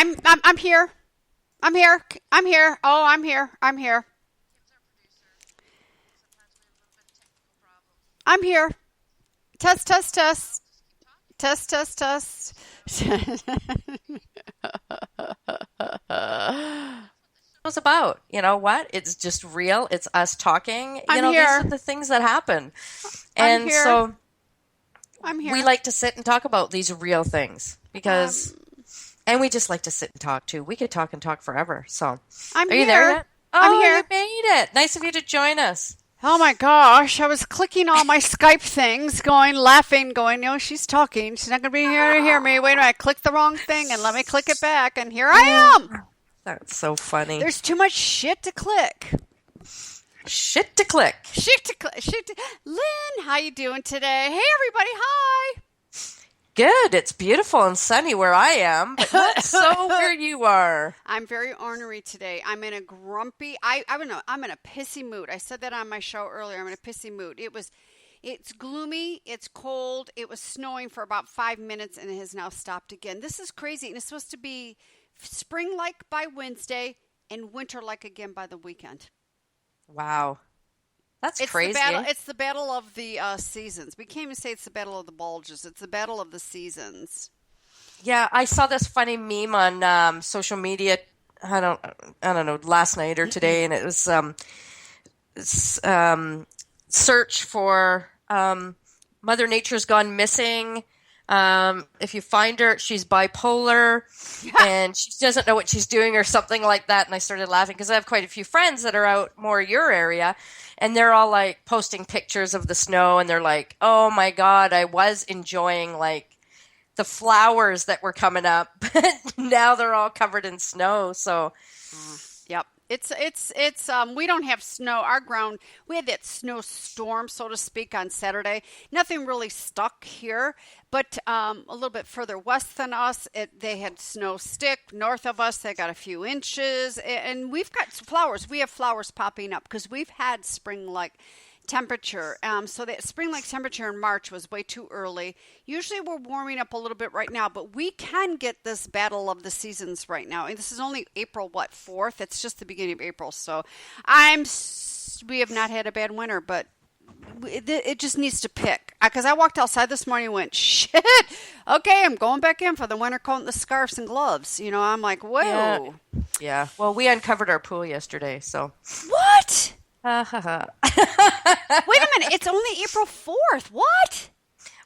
I'm here. I'm here. I'm here. Oh, I'm here. I'm here. I'm here. Test, test, test. Test, test, test. Was about. You know what? It's just real. It's us talking. I'm These are here. the things that happen. I'm And here. so I'm we here. like to sit and talk about these real things Um, because, and we just like to sit and talk too. We could talk and talk forever. So, I'm are you there here. yet? I'm Oh, you here. made it. Nice of you to join us. Oh my gosh, I was clicking all my Skype things, going, laughing, going, no, she's talking. She's not going to be here to hear me. Wait a minute, I clicked the wrong thing and let me click it back, and here I am. That's so funny. There's too much shit to click. Shit to click. Shit to click. Shit to... Lynn, how you doing today? Hey, everybody, Good. It's beautiful and sunny where I am, but not so hi. where you are. I'm very ornery today. I'm in a grumpy, I don't know, I'm in a pissy mood. I said that on my show earlier. I'm in a pissy mood. It's gloomy, it's cold, it was snowing for about 5 minutes and it has now stopped again. This is crazy. And it's supposed to be spring-like by Wednesday and winter-like again by the weekend. Wow. That's It's the crazy. battle. It's the battle of the seasons. We can't even say it's the battle of the bulges. It's the battle of the seasons. Yeah, I saw this funny meme on social media. I don't know, last night or today, and it was search for Mother Nature's gone missing. If you find her, she's bipolar, and she doesn't know what she's doing or something like that. And I started laughing because I have quite a few friends that are out more your area, and they're all like posting pictures of the snow, and they're like, "Oh my God, I was enjoying like the flowers that were coming up, but now they're all covered in snow." So Yep. It's we don't have snow. Our ground, we had that snowstorm, so to speak, on Saturday. Nothing really stuck here, but a little bit further west than us, they had snow stick. North of us, they got a few inches, and we've got flowers. We have flowers popping up because we've had spring-like temperature. So that spring-like temperature in March was way too early. Usually we're warming up a little bit right now, but we can get this battle of the seasons right now. And this is only April, 4th? It's just the beginning of April. So we have not had a bad winter, but it just needs to pick. Because I walked outside this morning and went, shit, okay, I'm going back in for the winter coat and the scarves and gloves. I'm like, yeah, whoa. yeah. Well, we uncovered our pool yesterday, so. What? Ha ha ha. Wait a minute, it's only April 4th. What?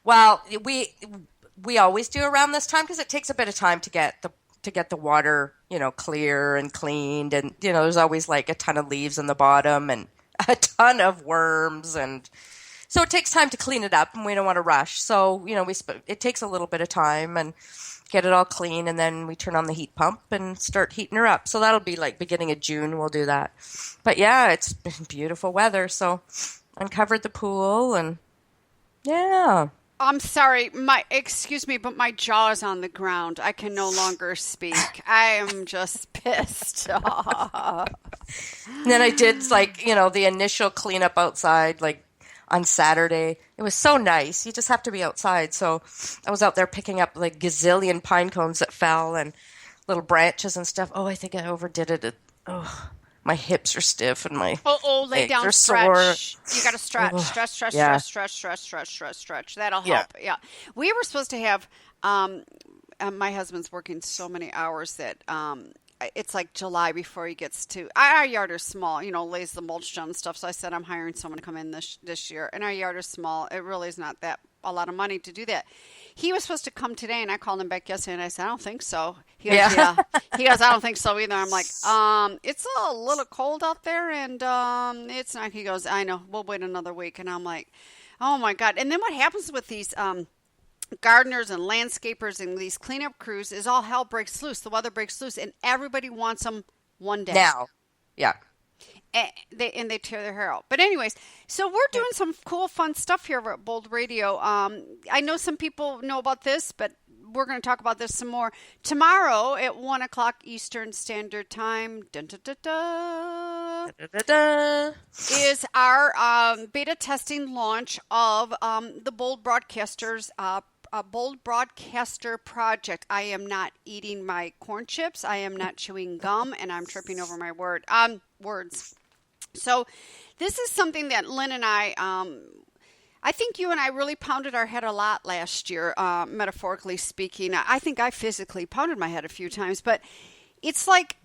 Well, we always do around this time because it takes a bit of time to get the water, clear and cleaned, and there's always like a ton of leaves in the bottom and a ton of worms, and so it takes time to clean it up, and we don't want to rush. So it takes a little bit of time and get it all clean, and then we turn on the heat pump and start heating her up. So that'll be like beginning of June. We'll do that. But yeah, it's been beautiful weather, so uncovered the pool, and yeah. I'm sorry, excuse me, but my jaw is on the ground. I can no longer speak. I am just pissed. And then I did the initial cleanup outside on Saturday. It was so nice. You just have to be outside. So I was out there picking up like gazillion pine cones that fell and little branches and stuff. Oh, I think I overdid it. My hips are stiff and my lay legs down, are stretch. sore. You got to stretch, Oh, stretch, stretch, yeah. stretch, stretch, stretch, stretch, stretch. That'll Yeah. help. Yeah. We were supposed to have, my husband's working so many hours that, it's like July before he gets to. Our yard is small, lays the mulch down and stuff. So I said I'm hiring someone to come in this year, and our yard is small. It really is not that a lot of money to do that. He was supposed to come today, and I called him back yesterday, and I said I don't think so. He goes, yeah. He goes, I don't think so either. I'm like, it's a little cold out there, and it's not. He goes, I know. We'll wait another week, and I'm like, oh my God. And then what happens with these gardeners and landscapers and these cleanup crews is all hell breaks loose. The weather breaks loose, and everybody wants them one day. Now. Yeah. And they tear their hair out. But anyways, so we're doing some cool, fun stuff here at Bold Radio. I know some people know about this, but we're going to talk about this some more. Tomorrow at 1 o'clock Eastern Standard Time, dun, dun, dun, dun, Da, da, da. is our beta testing launch of the Bold Broadcasters a bold broadcaster project. I am not eating my corn chips. I am not chewing gum, and I'm tripping over my words. So this is something that Lynn and I think you and I really pounded our head a lot last year, metaphorically speaking. I think I physically pounded my head a few times, but it's like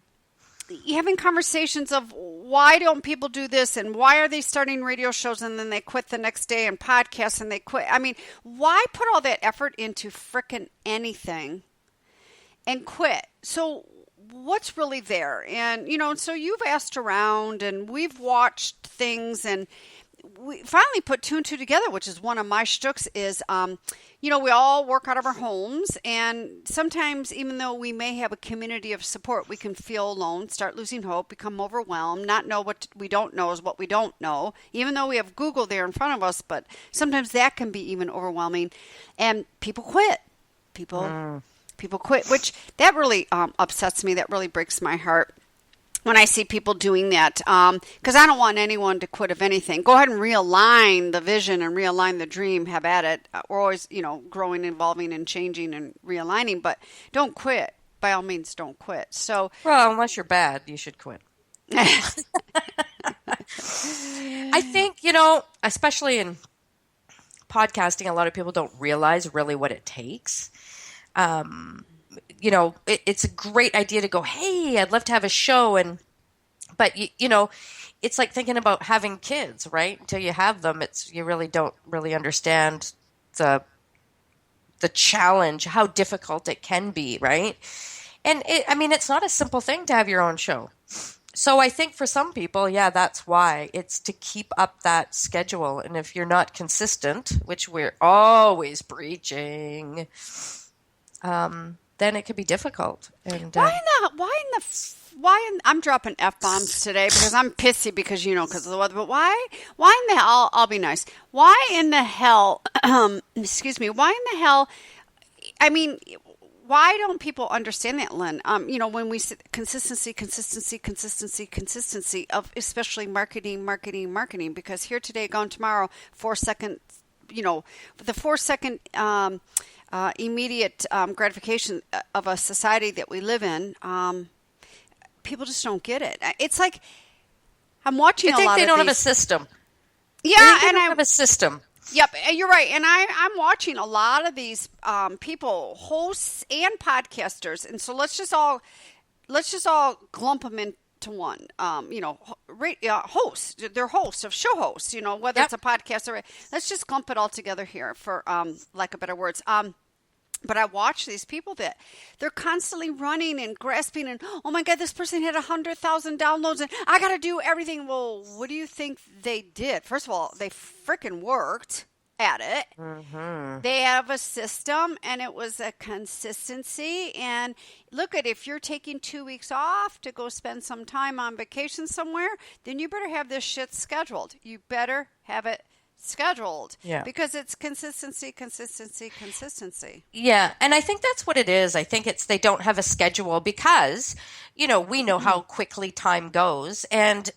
having conversations of why don't people do this and why are they starting radio shows and then they quit the next day and podcasts and they quit. I mean, why put all that effort into frickin' anything and quit? So what's really there? And, so you've asked around and we've watched things and we finally put two and two together, which is one of my shticks is, we all work out of our homes. And sometimes, even though we may have a community of support, we can feel alone, start losing hope, become overwhelmed, not know what we don't know is what we don't know, even though we have Google there in front of us. But sometimes that can be even overwhelming. And people quit. People quit, which that really upsets me. That really breaks my heart when I see people doing that, because I don't want anyone to quit of anything. Go ahead and realign the vision and realign the dream. Have at it. We're always, growing, evolving, and changing and realigning, but don't quit. By all means, don't quit. So, well, unless you're bad, you should quit. I think, especially in podcasting, a lot of people don't realize really what it takes. It's a great idea to go, hey, I'd love to have a show. But it's like thinking about having kids, right? Until you have them, you really don't really understand the challenge, how difficult it can be, right? And it's not a simple thing to have your own show. So I think for some people, yeah, that's why. It's to keep up that schedule. And if you're not consistent, which we're always preaching, then it could be difficult. And I'm dropping F-bombs today because I'm pissy because of the weather. But why in the hell, I'll be nice. Why in the hell, excuse me, why in the hell, why don't people understand that, Lynn? When we say consistency of especially marketing, because here today, gone tomorrow, 4 second, the 4 second, immediate gratification of a society that we live in, people just don't get it. It's like I'm watching a lot of they don't these. have a system. Yeah, and I have a system. Yep, you're right. And I'm watching a lot of these people, hosts and podcasters, and so let's just all glump them into one. Hosts. They're hosts of show hosts. Whether it's a podcast or let's just clump it all together here for lack of better words. But I watch these people that they're constantly running and grasping and, oh my God, this person had 100,000 downloads and I got to do everything. Well, what do you think they did? First of all, they freaking worked at it. Mm-hmm. They have a system and it was a consistency. And look at, if you're taking 2 weeks off to go spend some time on vacation somewhere, then you better have this shit scheduled. You better have it scheduled, because it's consistency. Yeah, and I think that's what it is. I think it's they don't have a schedule because, we know how quickly time goes, and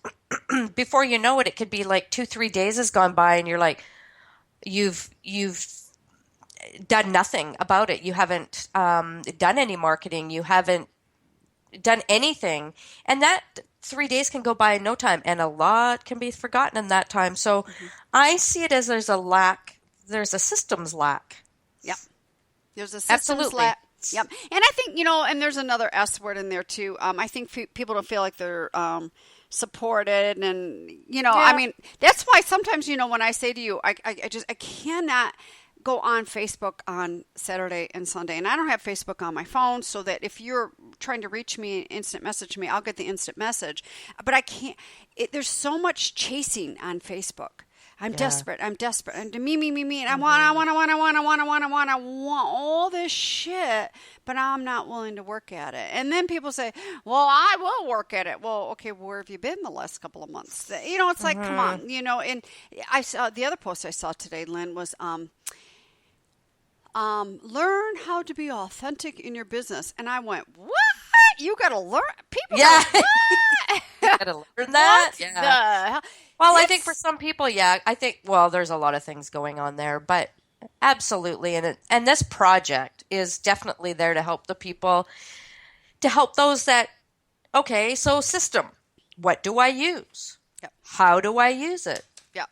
before you know it, it could be like 2-3 days has gone by, and you're like, you've done nothing about it. You haven't done any marketing. You haven't done anything, and that 3 days can go by in no time, and a lot can be forgotten in that time. So I see it as there's a systems lack. Yep. There's a systems lack. Yep. And I think, and there's another S word in there too. I think people don't feel like they're supported, and, that's why sometimes, when I say to you, I cannot go on Facebook on Saturday and Sunday. And I don't have Facebook on my phone, so that if you're trying to reach me, instant message me, I'll get the instant message. But I can't, there's so much chasing on Facebook. I'm desperate. And me. And I want all this shit, but I'm not willing to work at it. And then people say, well, I will work at it. Well, okay, where have you been the last couple of months? It's like, come on, and I saw the other post I saw today, Lynn, was, learn how to be authentic in your business. And I went, what? You got to learn? People yeah. What? You got to learn that? What yeah. the hell? Well, I think for some people, I think, there's a lot of things going on there. But, Absolutely. And this project is definitely there to help the people, to help those that, okay, so system, what do I use? Yep. How do I use it? Yep.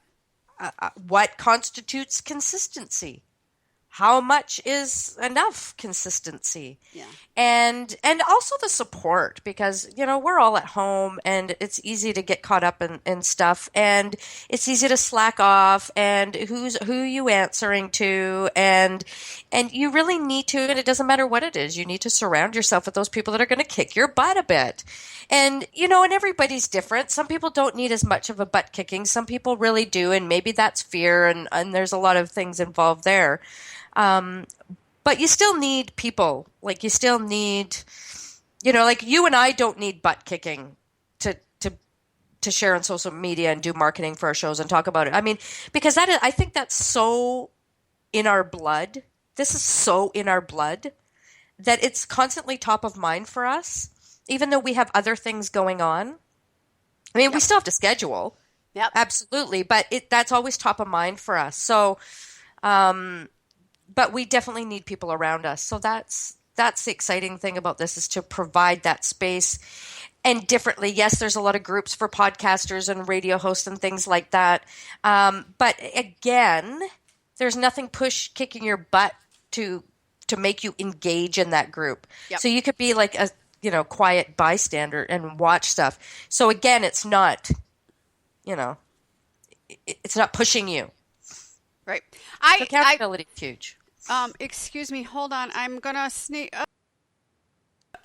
What constitutes consistency? How much is enough consistency? Yeah. And also the support, because we're all at home and it's easy to get caught up in stuff, and it's easy to slack off, and who you answering to, and you really need to, and it doesn't matter what it is, you need to surround yourself with those people that are going to kick your butt a bit. And and everybody's different. Some people don't need as much of a butt kicking, some people really do, and maybe that's fear, and there's a lot of things involved there. But you still need people. Like, you still need, like you and I don't need butt kicking to share on social media and do marketing for our shows and talk about it. I mean, because I think that's so in our blood. This is so in our blood that it's constantly top of mind for us, even though we have other things going on. I mean, we still have to schedule. Yep. Absolutely. But that's always top of mind for us. So, but we definitely need people around us. So that's the exciting thing about this, is to provide that space. And differently, yes, there's a lot of groups for podcasters and radio hosts and things like that. But again, there's nothing kicking your butt to make you engage in that group. Yep. So you could be like a quiet bystander and watch stuff. So again, it's not it's not pushing you. Right. Accountability is huge. Excuse me, hold on. I'm gonna sneeze.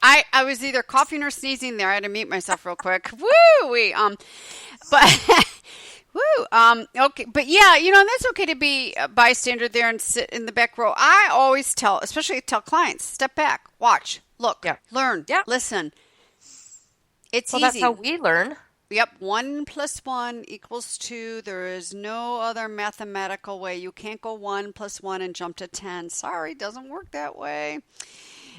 I was either coughing or sneezing there. I had to mute myself real quick. Woo wee. But woo. Okay. But yeah, that's okay to be a bystander there and sit in the back row. I always especially tell clients, step back, watch, look, learn, listen. It's easy. That's how we learn. Yep, 1 + 1 = 2. There is no other mathematical way. You can't go 1 + 1 and jump to 10. Sorry, doesn't work that way.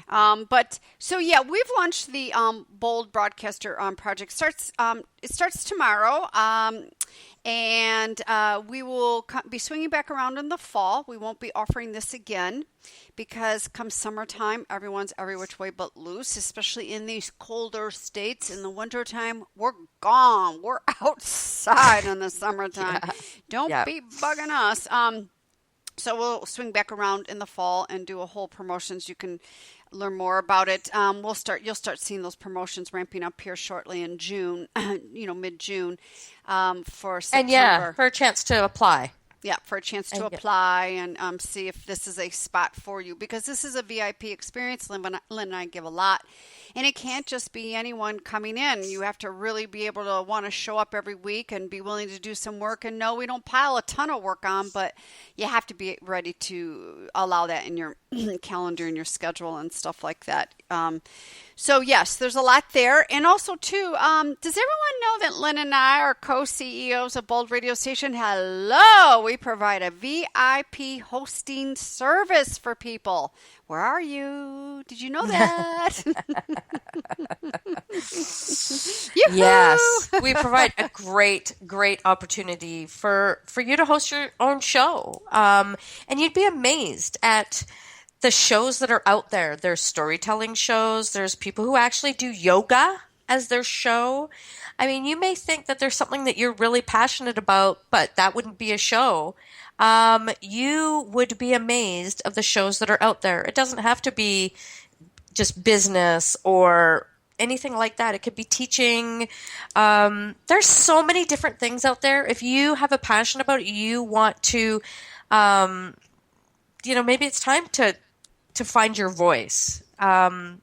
But so yeah, we've launched the Bold Broadcaster project. It starts tomorrow, and we will be swinging back around in the fall. We won't be offering this again because come summertime, everyone's every which way but loose, especially in these colder states. In the wintertime, we're gone. We're outside in the summertime. Yeah. Don't be bugging us. So we'll swing back around in the fall and do a whole promotions. You can learn more about it. You'll start seeing those promotions ramping up here shortly in June, mid-June, for September. And for a chance to apply. Yeah, for a chance to apply and see if this is a spot for you, because this is a VIP experience. Lynn and I give a lot, and it can't just be anyone coming in. You have to really be able to want to show up every week and be willing to do some work. And no, we don't pile a ton of work on, but you have to be ready to allow that in your calendar and your schedule and stuff like that. So yes, there's a lot there. And also too, does everyone know that Lynn and I are co-CEOs of Bold Radio Station? Hello, we provide a VIP hosting service for people. Where are you? Did you know that? Yes, we provide a great opportunity for you to host your own show. And you'd be amazed at the shows that are out there. There's storytelling shows. There's people who actually do yoga as their show. I mean, you may think that there's something that you're really passionate about, but that wouldn't be a show. You would be amazed of the shows that are out there. It doesn't have to be just business or anything like that. It could be teaching. There's so many different things out there. If you have a passion about it, you want to, maybe it's time to find your voice. Find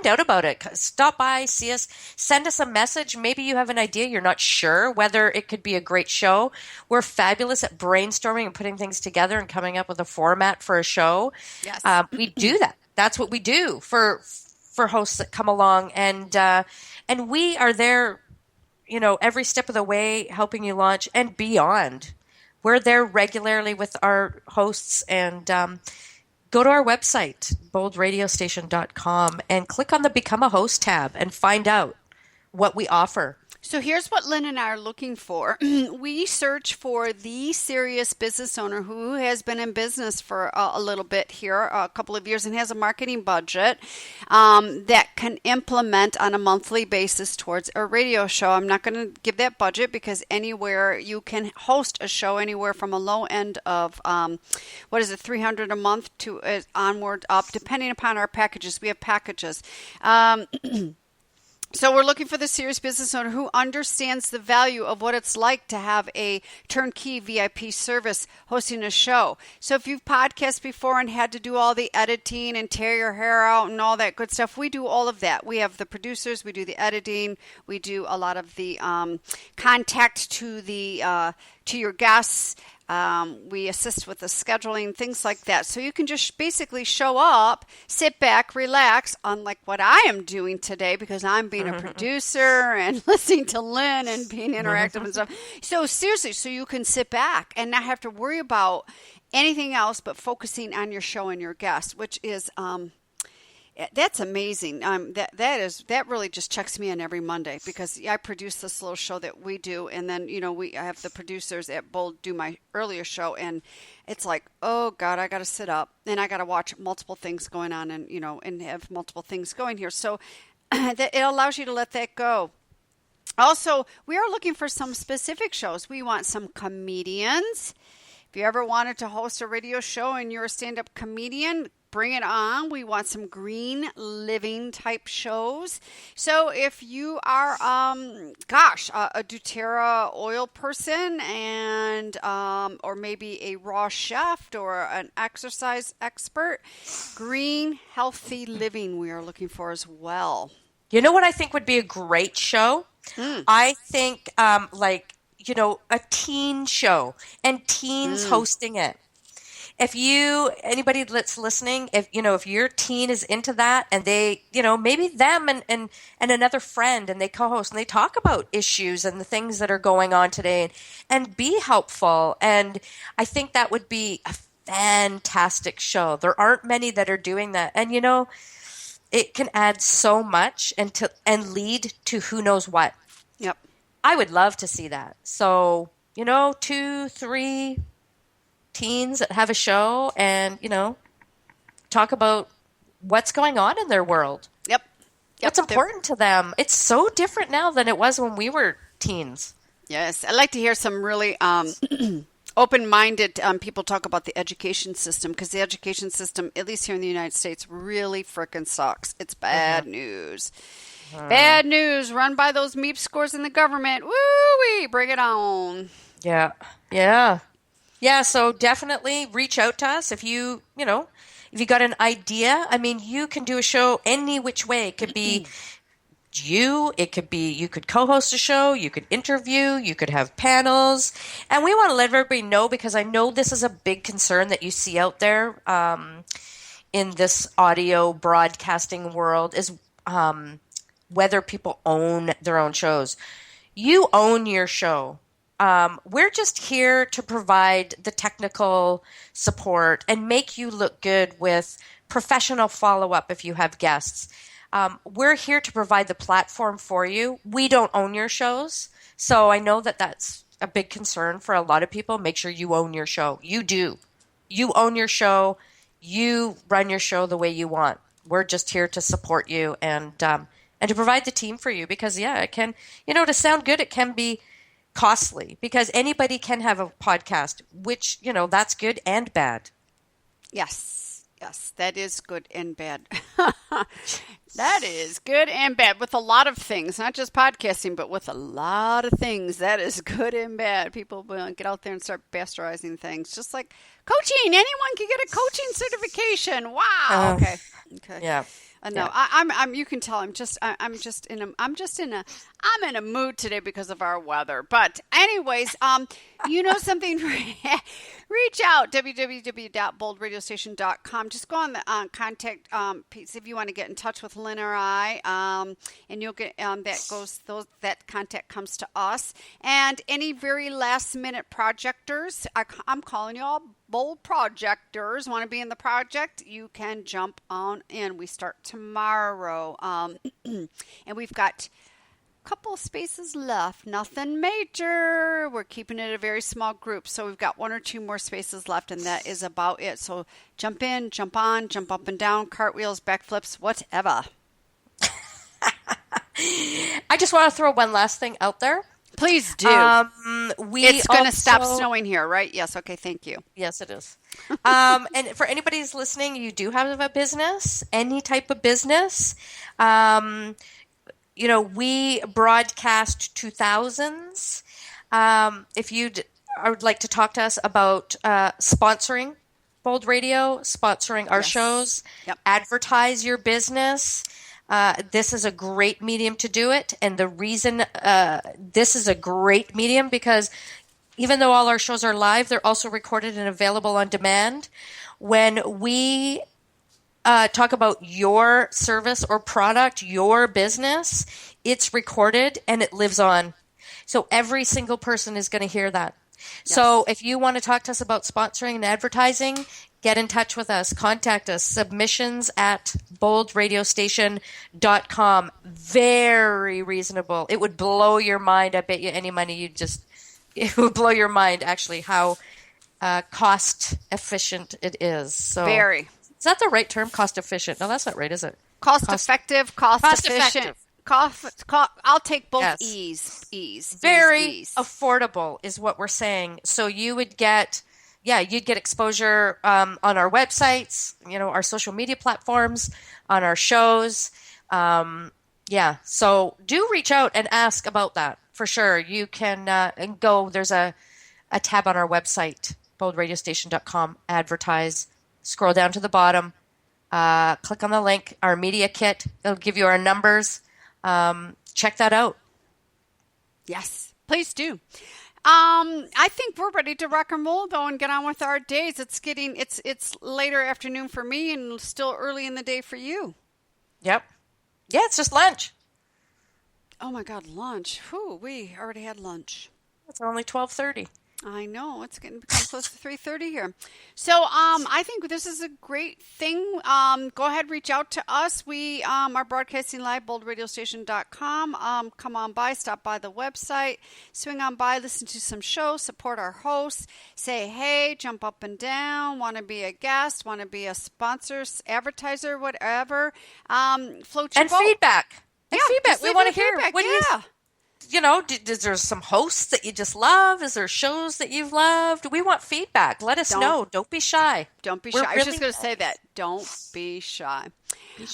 out about it. Stop by, see us, send us a message. Maybe you have an idea. You're not sure whether it could be a great show. We're fabulous at brainstorming and putting things together and coming up with a format for a show. Yes. We do that. That's what we do for hosts that come along. And we are there, every step of the way, helping you launch and beyond. We're there regularly with our hosts, and go to our website, boldradiostation.com, and click on the Become a Host tab and find out what we offer. So here's what Lynn and I are looking for. We search for the serious business owner who has been in business for a little bit here, a couple of years, and has a marketing budget that can implement on a monthly basis towards a radio show. I'm not going to give that budget because anywhere you can host a show, anywhere from a low end of $300 a month to onward up, depending upon our packages. We have packages. So we're looking for the serious business owner who understands the value of what it's like to have a turnkey VIP service hosting a show. So if you've podcast before and had to do all the editing and tear your hair out and all that good stuff, we do all of that. We have the producers, we do the editing, we do a lot of the contact to your guests. We assist with the scheduling, things like that. So you can just basically show up, sit back, relax, unlike what I am doing today because I'm being a producer and listening to Lynn and being interactive and stuff. So seriously, so you can sit back and not have to worry about anything else but focusing on your show and your guests, which is that's amazing. That really just checks me in every Monday because I produce this little show that we do, and then I have the producers at Bold do my earlier show, and it's like, oh God, I got to sit up and I got to watch multiple things going on, and have multiple things going here. So that it allows you to let that go. Also, we are looking for some specific shows. We want some comedians. If you ever wanted to host a radio show and you're a stand-up comedian, bring it on. We want some green living type shows. So if you are, a doTERRA oil person and, or maybe a raw chef or an exercise expert, green healthy living we are looking for as well. You know what I think would be a great show? I think a teen show and teens hosting it. If anybody that's listening, if your teen is into that and they, maybe them and another friend and they co-host and they talk about issues and the things that are going on today and be helpful. And I think that would be a fantastic show. There aren't many that are doing that. And, it can add so much and lead to who knows what. Yep. I would love to see that. So, 2, 3 teens that have a show and, talk about what's going on in their world. Yep. What's important to them. It's so different now than it was when we were teens. Yes. I'd like to hear some really open-minded people talk about the education system because the education system, at least here in the United States, really frickin' sucks. It's bad news. Bad news. Run by those MEP scores in the government. Woo-wee. Bring it on. Yeah. Yeah. Yeah, so definitely reach out to us if you got an idea. I mean, you can do a show any which way. It could be you could co-host a show, you could interview, you could have panels. And we want to let everybody know because I know this is a big concern that you see out there in this audio broadcasting world is whether people own their own shows. You own your show. We're just here to provide the technical support and make you look good with professional follow-up if you have guests. We're here to provide the platform for you. We don't own your shows. So I know that that's a big concern for a lot of people. Make sure you own your show. You do. You own your show. You run your show the way you want. We're just here to support you and to provide the team for you because, it can, to sound good, it can be costly because anybody can have a podcast, which, that's good and bad. Yes, that is good and bad. That is good and bad with a lot of things, not just podcasting, but with a lot of things. That is good and bad. People will get out there and start bastardizing things, just like coaching. Anyone can get a coaching certification. Wow. Okay. Yeah. No, yeah. I'm. You can tell I'm in a mood today because of our weather. But anyways, something. Reach out www.boldradiostation.com. Just go on the contact piece if you want to get in touch with Lynn or I, and you'll get that contact comes to us. And any very last minute projectors, I'm calling you all bold projectors. Want to be in the project? You can jump on in. We start tomorrow, and we've got couple spaces left. Nothing major. We're keeping it a very small group. So we've got 1 or 2 more spaces left, and that is about it. So jump in, jump on, jump up and down, cartwheels, backflips, whatever. I just want to throw one last thing out there. Please do. It's going to stop snowing here, right? Yes. Okay. Thank you. Yes, it is. And for anybody who's listening, you do have a business, any type of business. We broadcast to thousands. If I would like to talk to us about sponsoring Bold Radio, sponsoring our shows, advertise your business. This is a great medium to do it. And the reason this is a great medium because even though all our shows are live, they're also recorded and available on demand. When we talk about your service or product, your business, it's recorded and it lives on. So every single person is going to hear that. Yes. So if you want to talk to us about sponsoring and advertising, get in touch with us. Contact us. Submissions@boldradiostation.com. Very reasonable. It would blow your mind. I bet you any money it would blow your mind actually how cost efficient it is. So very. Is that the right term? Cost efficient? No, that's not right, is it? Cost effective, cost efficient. I'll take both. Yes. Ease. Very affordable is what we're saying. So you would get, you'd get exposure on our websites, our social media platforms, on our shows. So do reach out and ask about that for sure. You can go. There's a tab on our website, boldradiostation.com, advertise. Scroll down to the bottom. Click on the link, our media kit. It'll give you our numbers. Check that out. Yes, please do. I think we're ready to rock and roll though and get on with our days. It's later afternoon for me and still early in the day for you. Yep. Yeah, it's just lunch. Oh my God, lunch. We already had lunch. It's only 12:30. I know it's getting close to 3:30 here. So I think this is a great thing. Go ahead, reach out to us. We are broadcasting live, boldradiostation.com. Come on by, stop by the website, swing on by, listen to some shows, support our hosts, say hey, jump up and down, want to be a guest, want to be a sponsor, advertiser, whatever. Float your boat. Feedback. And feedback. We want to hear. Feedback. Is there some hosts that you just love? Is there shows that you've loved? We want feedback. Let us know. Don't be shy. Don't be shy. I was just going to say that. Don't be shy.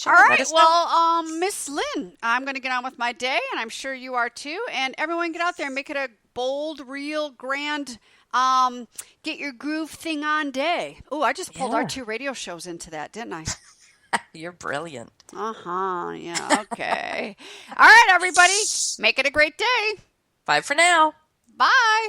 All right. Well, Miss Lynn, I'm going to get on with my day, and I'm sure you are too. And everyone get out there and make it a bold, real, grand, get your groove thing on day. Oh, I just pulled our 2 radio shows into that, didn't I? You're brilliant. Yeah, okay. All right, everybody. Make it a great day. Bye for now. Bye.